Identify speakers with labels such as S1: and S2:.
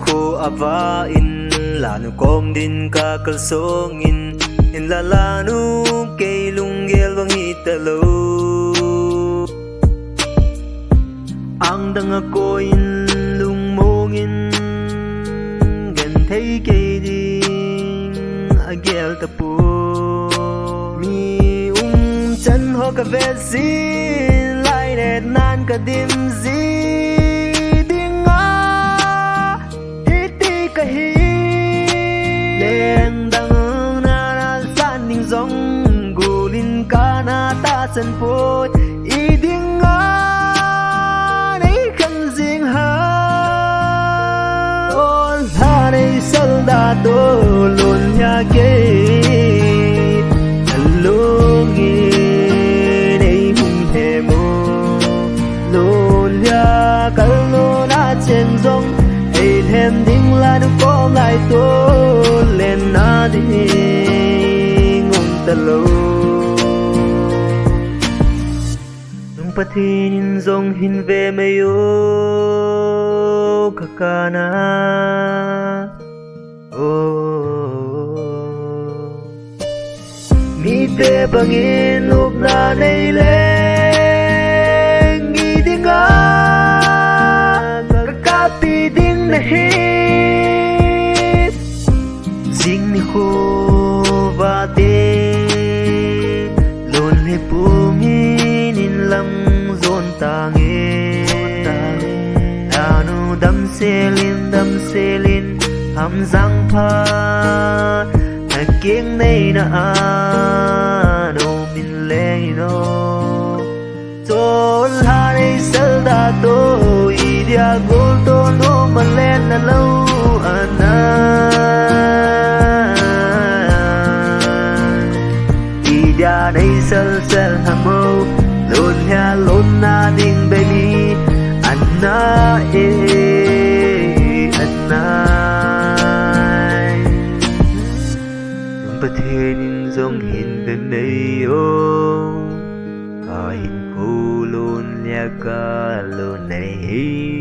S1: ko ava in lanu kom din ka kalsongin in lalanu kay lunggel bang italo ang dang ako in lungmongin gan thấy kay ding agel tapo mi chân ho ka vesin lại để nan ka dim zi ding a hít đi ka hi lên dang na san ding zong gulin ka na ta chân phôi y ding a nei khăn ding ha on ha nei sal da to lun ya ke trên dòng hay thêm đinh là được có lại tôi lên na đi ngông ta lâu nung pati nin dòng hin về mây ô kakana mi te bangin lúc na nay lên nghi đi ngã pi ding na hit jing ni ho va de lon le pu min in lam zon ta nge anu dam selin ham zang pha na kieng nei na no min le no tol ha nei sal da to dia gol to no malen na lâu ana dia đây sel hamo lon ha lon na ding baby ana ana pathen dong hin bên đây ô hin cô lon lia ka lon này